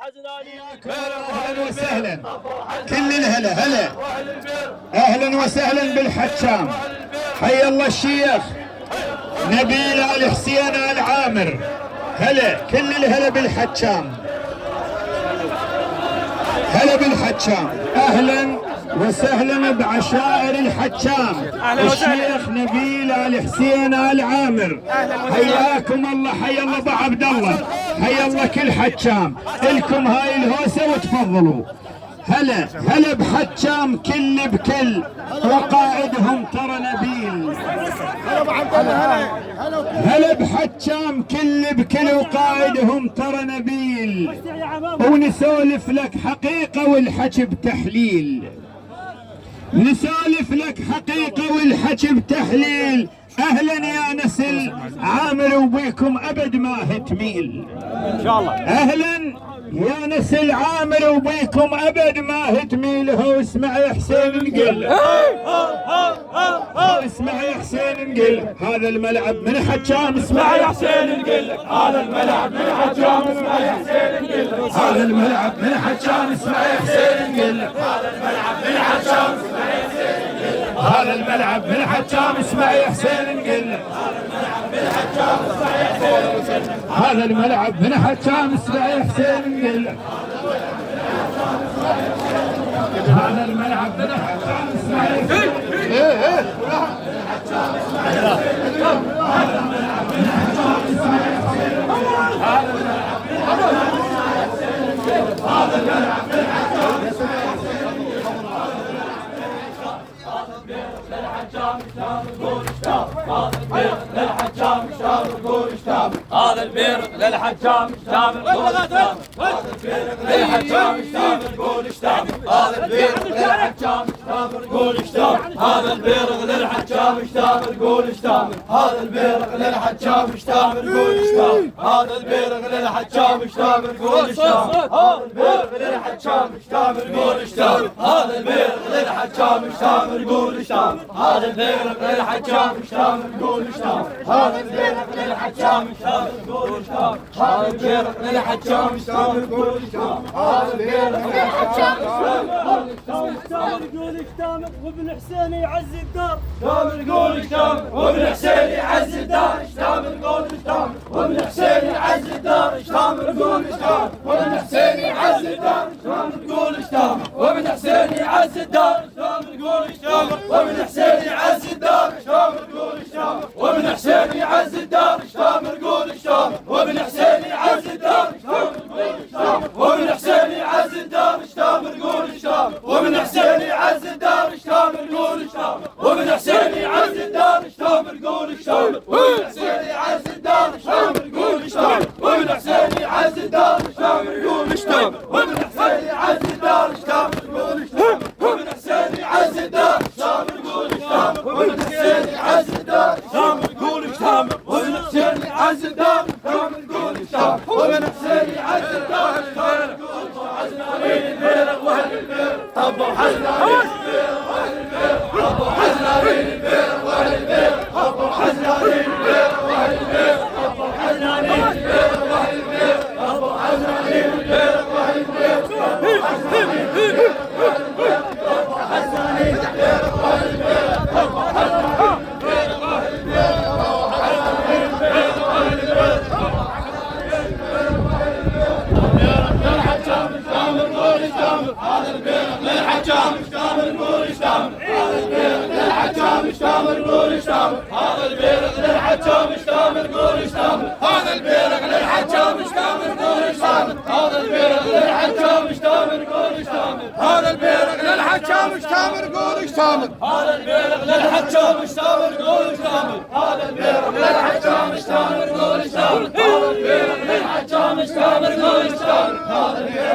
اهلا وسهلا كل الهلا هلا، اهلا وسهلا بالحجام. حي الله الشيخ نبيل ال حسين ال عامر، هلا كل الهلا بالحجام، هلا بالحجام. اهلا وسهلا بعشائر الحجام الشيخ نبيل ال حسين ال عامر، حياكم الله. حيا الله ابو عبد الله، حيا الله كل حجام. الكم هاي الهوسه وتفضلوا. هلا هلا بحجام كل بكل، وقائدهم ترى نبيل. هلا بحجام كل بكل، وقائدهم ترى نبيل. ونسولف لك حقيقه والحكي بتحليل، نسولف لك حقيقه والحكي بتحليل. اهلا يا نسل عامر وبيكم ابد ما هتميل ان شاء الله. اهلا يا نسل عامر وبيكم ابد ما هتميل. هو اسمع يا حسين نقل، اسمع يا حسين نقل، هذا الملعب من حجام. اسمع يا حسين نقل، هذا الملعب من حجام. اسمع يا حسين نقل، هذا الملعب من حجام. اسمع يا حسين نقل، هذا الملعب من حجام. هذا الملعب من حجام. اسمع يا حسين نقل، هذا الملعب من حجام. اسمع يا حسين نقل، هذا الملعب من حجام. اسمع يا حسين هذا البيرق للحجام اشتامل قول اشتامل، هذا البيرق للحجام اشتامل قول اشتامل، هذا البيرق للحجام اشتامل قول اشتامل، هذا البيرق للحجام اشتامل قول اشتامل، هذا البيرق للحجام اشتامل قول اشتامل، هذا البيرق للحجام اشتامل قول اشتامل، هذا البيرق للحجام اشتامل قول اشتامل، هذا البيرق للحجام اشتامل قول اشتامل، هذا البيرق للحجام اشتامل قول اشتامل، هذا البيرق للحجام اشتامل قول اشتامل، هذا البيرق للحجام اشتامل قول اشتامل، هذا البيرق للحجام اشتامل قول اشتامل، وابن حسين يعز الدار اشتامل قول اشتامل، وابن حسين يعز الدار اشتامل قول اشتامل، وابن حسين يعز الدار اشتامل قول اشتامل، وابن حسين يعز الدار اشتامل قول اشتامل، وابن حسين يعز الدار اشتامل قول اشتامل، وابن حسين يعز الدار اشتامل قول اشتامل، وابن حسين يعز الدار اشتامل قول اشتامل، وابن حسين يعز الدار اشتامل قول اشتامل، وابن حسين يعز الدار اشتامل قول اشتامل، وابن حسين يعز الدار اشتامل قول اشتامل، وابن حسين يعز الدار اشتامل قول اشتامل، وابن حسين يعز الدار اشتامل قول اشتامل، وابن حسين يعز الدار اشتامل قول اشتامل، وابن حسين يعز الدار اشتامل قول اشتامل، وابن حسين يعز الدار اشتامل قول اشتامل، وابن حسين يعز الدار اشتامل قول اشتامل، وابن حسين يعز الدار اشتامل قول اشتامل، وابن حسين يعز الدار اشتامل قول اشتامل. واهل البير طبوا حزنارين البير، واهل البير طبوا حزنارين البير، واهل البير طبوا حزنارين البير، واهل البير طبوا حزنارين البير، واهل البير طبوا حزنارين البير، واهل البير طبوا حزنارين البير، واهل البير طبوا حزنارين البير، واهل البير طبوا حزنارين البير، واهل البير طبوا حزنارين البير، واهل البير طبوا هذا البيرق للحجام اشتامل قول اشتامل، هذا البيرق للحجام اشتامل قول اشتامل، هذا البيرق للحجام اشتامل قول اشتامل، هذا البيرق للحجام اشتامل قول اشتامل، هذا البيرق للحجام اشتامل قول اشتامل، هذا البيرق للحجام اشتامل قول اشتامل، هذا البيرق للحجام اشتامل قول اشتامل، هذا البيرق للحجام اشتامل قول اشتامل، هذا البيرق للحجام اشتامل قول اشتامل، هذا البيرق